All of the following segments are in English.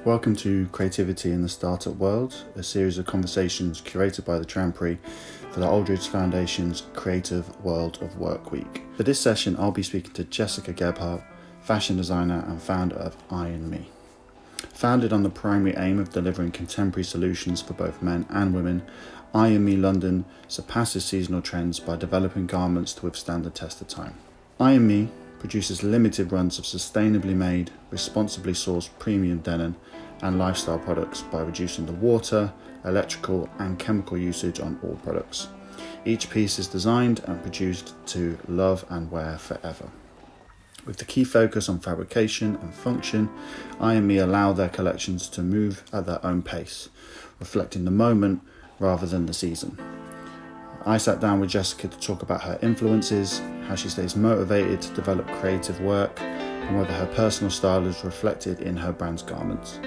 Welcome to Creativity in the Startup World, a series of conversations curated by the Trampery for the Aldridge Foundation's Creative World of Work Week. For this session, I'll be speaking to Jessica Gebhardt, fashion designer and founder of I&Me. Founded on the primary aim of delivering contemporary solutions for both men and women, I&Me London surpasses seasonal trends by developing garments to withstand the test of time. I&Me produces limited runs of sustainably made, responsibly sourced premium denim and lifestyle products by reducing the water, electrical and chemical usage on all products. Each piece is designed and produced to love and wear forever. With the key focus on fabrication and function, I&Me allow their collections to move at their own pace, reflecting the moment rather than the season. I sat down with Jessica to talk about her influences, how she stays motivated to develop creative work, and whether her personal style is reflected in her brand's garments.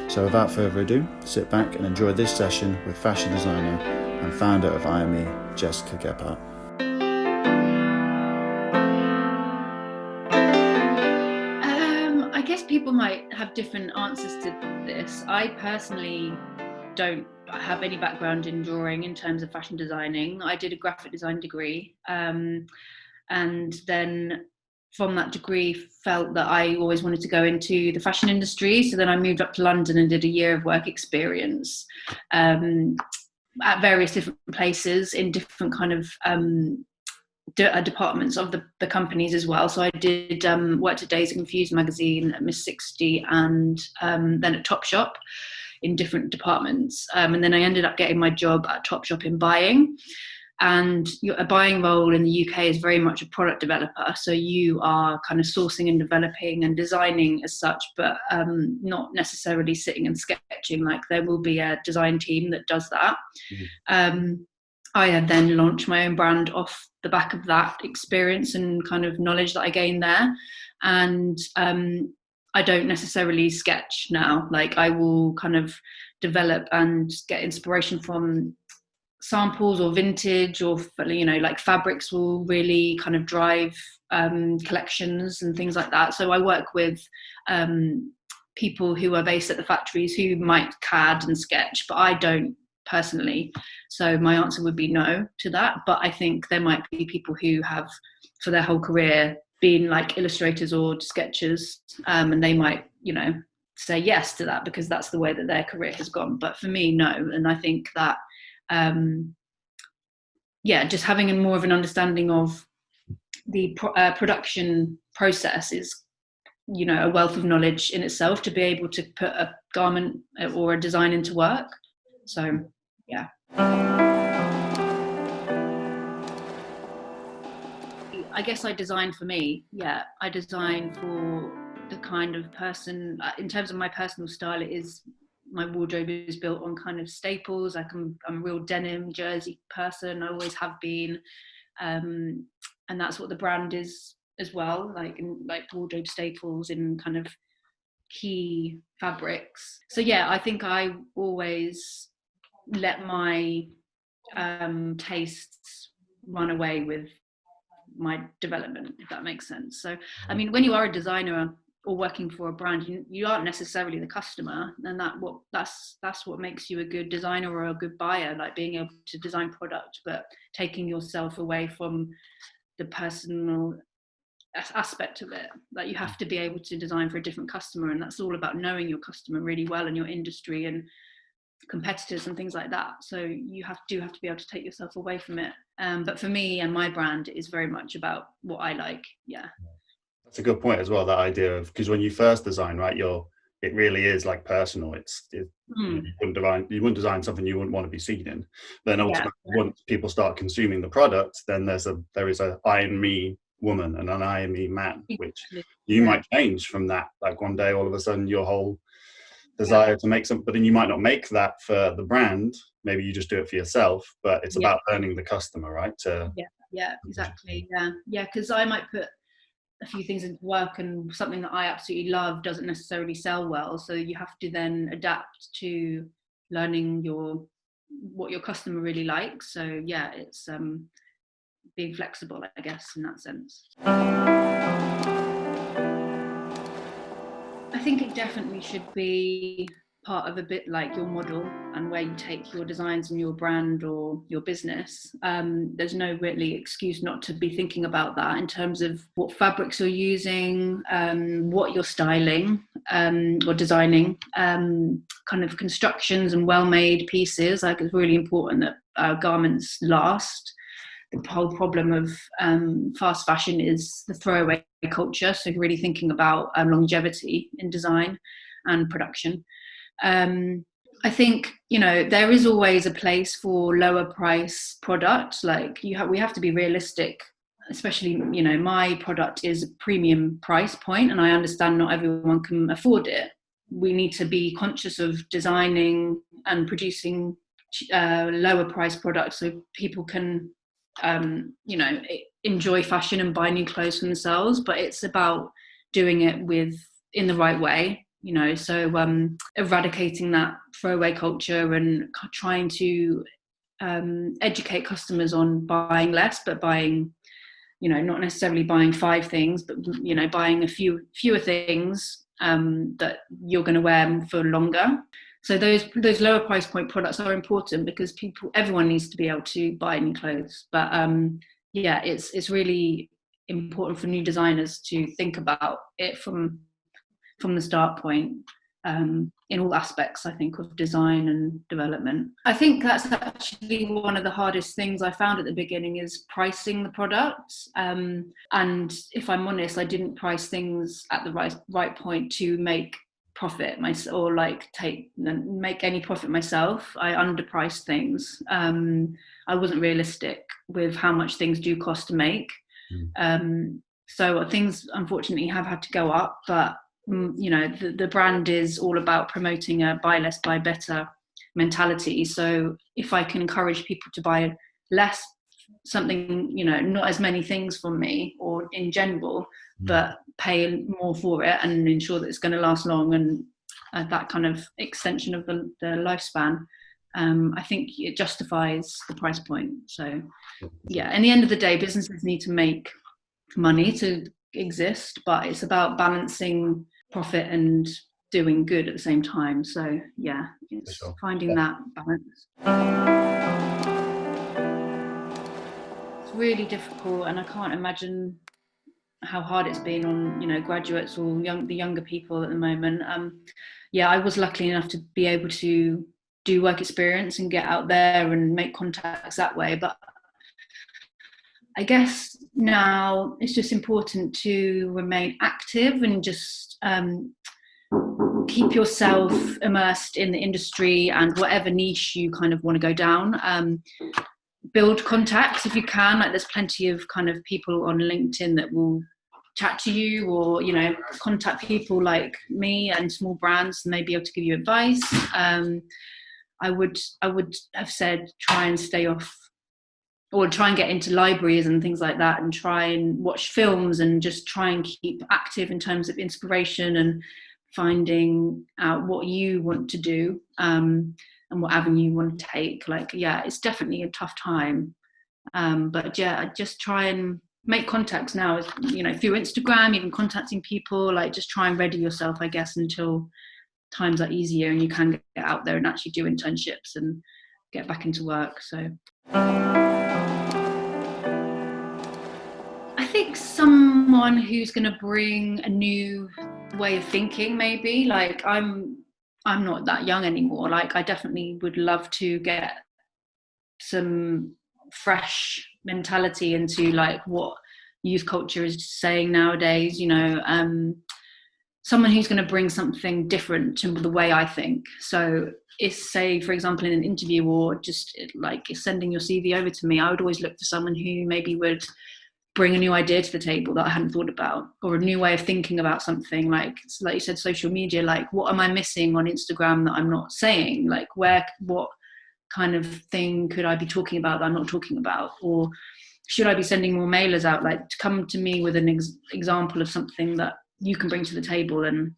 So without further ado, sit back and enjoy this session with fashion designer and founder of I&Me, Jessica Gebhardt. I guess people might have different answers to this. I personally don't have any background in drawing in terms of fashion designing. I did a graphic design degree, and then from that degree felt that I always wanted to go into the fashion industry. So then I moved up to London and did a year of work experience at various different places in different kind of departments of the companies as well. So I did worked at Days Confused magazine, at Miss 60, and then at Topshop in different departments. And then I ended up getting my job at Topshop in buying. And a buying role in the UK is very much a product developer. So you are kind of sourcing and developing and designing as such, but not necessarily sitting and sketching. Like there will be a design team that does that. I had then launched my own brand off the back of that experience and kind of knowledge that I gained there. And I don't necessarily sketch now. Like I will kind of develop and get inspiration from samples or vintage or, you know, like fabrics will really kind of drive collections and things like that. So I work with people who are based at the factories who might CAD and sketch, but I don't personally. So my answer would be no to that. But I think there might be people who have for their whole career been like illustrators or sketchers, and they might, you know, say yes to that because that's the way that their career has gone. But for me, no. And I think that just having more of an understanding of the production process is, you know, a wealth of knowledge in itself to be able to put a garment or a design into work. So yeah. I guess I design for me. Yeah, I design for the kind of person. In terms of my personal style, it is my wardrobe is built on kind of staples. I'm a real denim jersey person. I always have been, and that's what the brand is as well. Like wardrobe staples in kind of key fabrics. So yeah, I think I always let my tastes run away with my development, if that makes sense. So I mean, when you are a designer or working for a brand, you aren't necessarily the customer, and that's what makes you a good designer or a good buyer, like being able to design product but taking yourself away from the personal aspect of it. Like you have to be able to design for a different customer, and that's all about knowing your customer really well and your industry and competitors and things like that. So you do have to be able to take yourself away from it. But for me and my brand, it is very much about what I like. Yeah. That's a good point as well, that idea of, because when you first design, right, it really is like personal. You wouldn't design something you wouldn't want to be seen in. Then ultimately, once people start consuming the product, then there is a I&Me woman and an I&Me man, which you might change from that. Like one day, all of a sudden, your whole desire to make something, but then you might not make that for the brand. Maybe you just do it for yourself, but it's about earning the customer, right? Exactly. Yeah, because I might put a few things into work and something that I absolutely love doesn't necessarily sell well. So you have to then adapt to learning what your customer really likes. So yeah, it's being flexible, I guess, in that sense. I think it definitely should be part of a bit like your model and where you take your designs and your brand or your business. There's no really excuse not to be thinking about that in terms of what fabrics you're using, what you're styling or designing, kind of constructions and well-made pieces. Like, it's really important that our garments last. The whole problem of fast fashion is the throwaway culture. So really thinking about longevity in design and production. I think, there is always a place for lower price product. Like, we have to be realistic, especially, my product is a premium price point, and I understand not everyone can afford it. We need to be conscious of designing and producing lower price products so people can enjoy fashion and buy new clothes for themselves, but it's about doing it in the right way, so eradicating that throwaway culture and trying to educate customers on buying less, but buying, not necessarily buying 5 things, but buying fewer things that you're going to wear for longer. So those lower price point products are important because everyone needs to be able to buy new clothes. But it's really important for new designers to think about it from the start point, in all aspects, I think, of design and development. I think that's actually one of the hardest things I found at the beginning, is pricing the products. And if I'm honest, I didn't price things at the right point to make profit myself, or make any profit myself. I underpriced things. I wasn't realistic with how much things do cost to make. So things unfortunately have had to go up, but the brand is all about promoting a buy less, buy better mentality. So if I can encourage people to buy less, something, not as many things from me or in general, but pay more for it and ensure that it's going to last long, and that kind of extension of the lifespan, I think it justifies the price point. So yeah, in the end of the day, businesses need to make money to exist, but it's about balancing profit and doing good at the same time. So yeah, it's finding that balance. It's really difficult, and I can't imagine how hard it's been on graduates or the younger people at the moment. I was lucky enough to be able to do work experience and get out there and make contacts that way, but I guess now it's just important to remain active and just keep yourself immersed in the industry and whatever niche you kind of want to go down. Build contacts if you can. Like, there's plenty of kind of people on LinkedIn that will chat to you, or contact people like me and small brands, and they'd be able to give you advice. I would have said try and stay off, or try and get into libraries and things like that, and try and watch films and just try and keep active in terms of inspiration and finding out what you want to do, and what avenue you want to take. It's definitely a tough time, but just try and make contacts now, through Instagram, even contacting people. Just try and ready yourself, I guess, until times are easier and you can get out there and actually do internships and get back into work. So I think someone who's going to bring a new way of thinking, maybe. I'm not that young anymore. I definitely would love to get some fresh mentality into what youth culture is saying nowadays. Someone who's going to bring something different to the way I think. So say, for example, in an interview, or just sending your CV over to me, I would always look for someone who maybe would bring a new idea to the table that I hadn't thought about, or a new way of thinking about something. Like you said, social media, what am I missing on Instagram that I'm not saying? What kind of thing could I be talking about that I'm not talking about? Or should I be sending more mailers out? To come to me with an example of something that you can bring to the table, and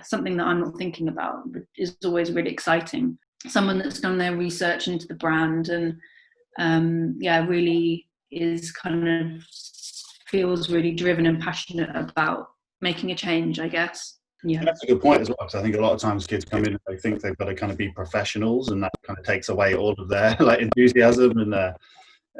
something that I'm not thinking about is always really exciting. Someone that's done their research into the brand and really is kind of feels really driven and passionate about making a change, I guess. Yeah. That's a good point as well, because I think a lot of times kids come in and they think they've got to kind of be professionals, and that kind of takes away all of their like enthusiasm and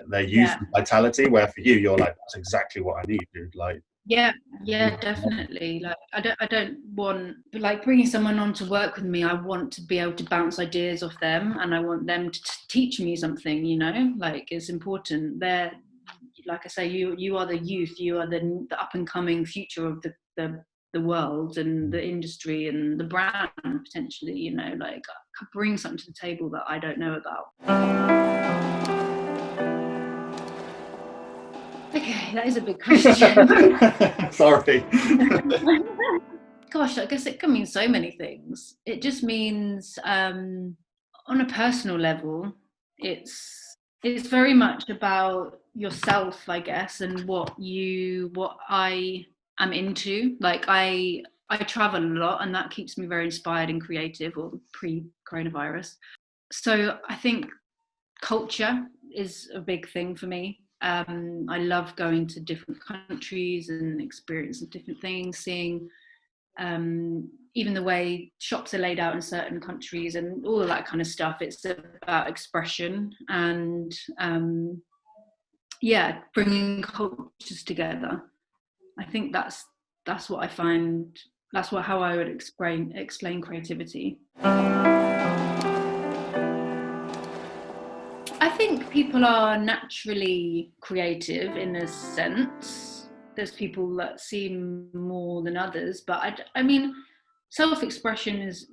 their youth Yeah. and vitality. Where for you, you're like, that's exactly what I need, dude. Like, Yeah, yeah, definitely. Like, I don't want, like, bringing someone on to work with me. I want to be able to bounce ideas off them, and I want them to teach me something. You know, like, it's important. They're, like I say, you are the youth. You are the up and coming future of the world and the industry and the brand potentially. You know, like, I could bring something to the table that I don't know about. Okay, that is a big question. Sorry. Gosh, I guess it can mean so many things. It just means, on a personal level, it's very much about yourself, I guess, and what I am into. Like, I travel a lot, and that keeps me very inspired and creative, or pre-coronavirus. So I think culture is a big thing for me. I love going to different countries and experiencing different things, seeing, even the way shops are laid out in certain countries and all of that kind of stuff. It's about expression and, yeah, bringing cultures together. I think that's what I find. That's how I would explain creativity. I think people are naturally creative in a sense. There's people that seem more than others, but I mean, self-expression is,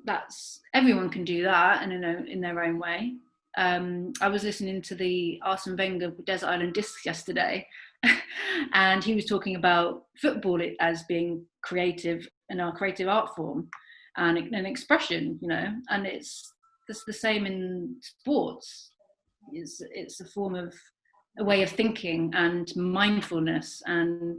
that's, everyone can do that, and in their own way. I was listening to the Arsene Wenger Desert Island Discs yesterday, and he was talking about football as being creative and our creative art form and an expression, and it's the same in sports. It's a form of a way of thinking and mindfulness, and,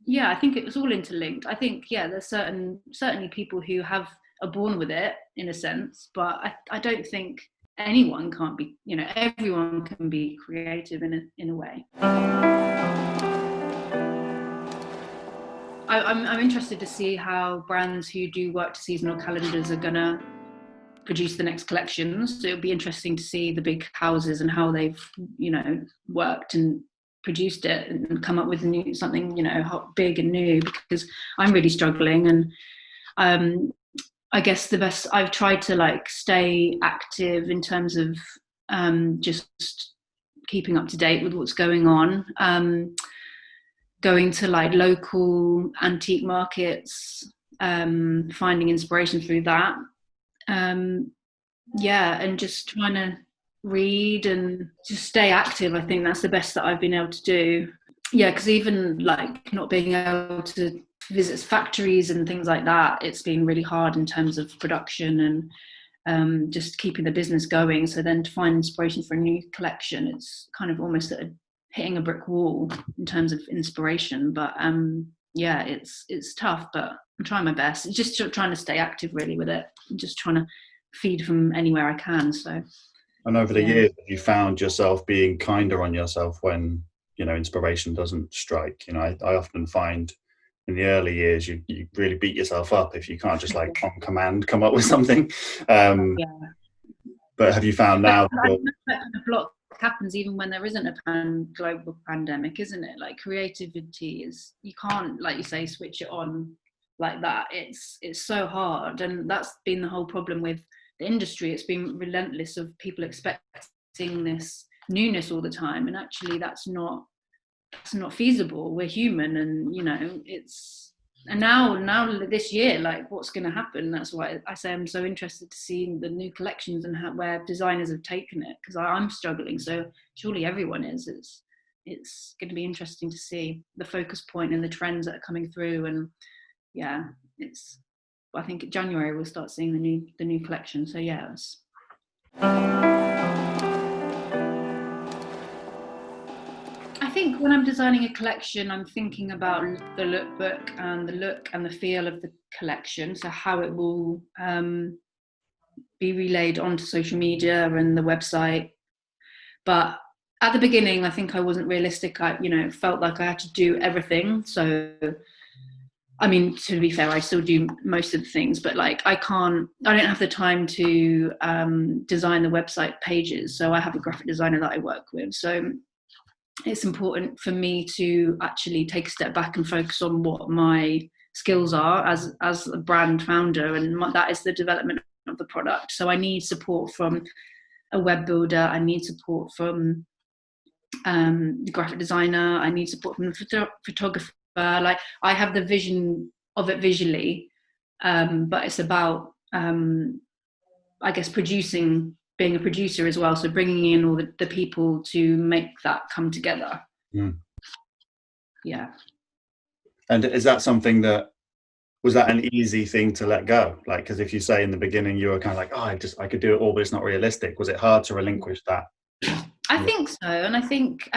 yeah, I think it was all interlinked. I think, yeah, there's certainly people who are born with it in a sense, but I don't think anyone can't be, everyone can be creative in a way. I'm interested to see how brands who do work to seasonal calendars are gonna produce the next collections. So it'll be interesting to see the big houses and how they've, worked and produced it and come up with something, big and new, because I'm really struggling. And I guess I've tried to stay active in terms of, just keeping up to date with what's going on, going to local antique markets, finding inspiration through that. Yeah, and just trying to read and just stay active. I think that's the best that I've been able to do. Yeah, because even not being able to visit factories and things like that, it's been really hard in terms of production and, just keeping the business going. So then to find inspiration for a new collection, it's kind of almost hitting a brick wall in terms of inspiration. But yeah, it's tough, but I'm trying my best. It's just trying to stay active really with it. I'm just trying to feed from anywhere I can. So, and over the years, have you found yourself being kinder on yourself when, inspiration doesn't strike? I often find in the early years, you really beat yourself up if you can't just on command come up with something. yeah. But have you found now that block happens even when there isn't a global pandemic, isn't it? Creativity is, you can't, like you say, switch it on like that. It's so hard, and that's been the whole problem with the industry. It's been relentless of people expecting this newness all the time, and actually that's not feasible. We're human, and and now this year, what's going to happen? That's why I say I'm so interested to see the new collections and where designers have taken it, because I'm struggling, so surely everyone is. It's going to be interesting to see the focus point and the trends that are coming through. And yeah, I think January we'll start seeing the new collection. So yes. I think when I'm designing a collection, I'm thinking about the lookbook and the look and the feel of the collection. So how it will, be relayed onto social media and the website. But at the beginning, I think I wasn't realistic. I, felt like I had to do everything. So I mean, to be fair, I still do most of the things, but like I don't have the time to design the website pages. So I have a graphic designer that I work with. So it's important for me to actually take a step back and focus on what my skills are as a brand founder, and that is the development of the product. So I need support from a web builder. I need support from the graphic designer. I need support from the photographer. Like I have the vision of it visually, but it's about I guess being a producer as well. So bringing in all the people to make that come together. Yeah. And is that something was that an easy thing to let go? Like, because if you say in the beginning you were kind of like, oh, I could do it all, but it's not realistic. Was it hard to relinquish that? I think so. And I think,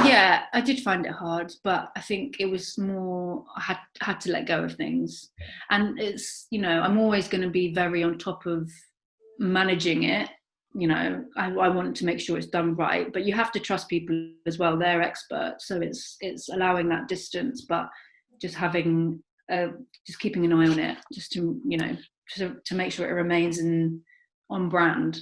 yeah, I did find it hard, but I think it was more, I had to let go of things. And it's, I'm always going to be very on top of managing it. I want to make sure it's done right, but you have to trust people as well. They're experts. So it's allowing that distance, but just having, just keeping an eye on it, just to, to make sure it remains on brand.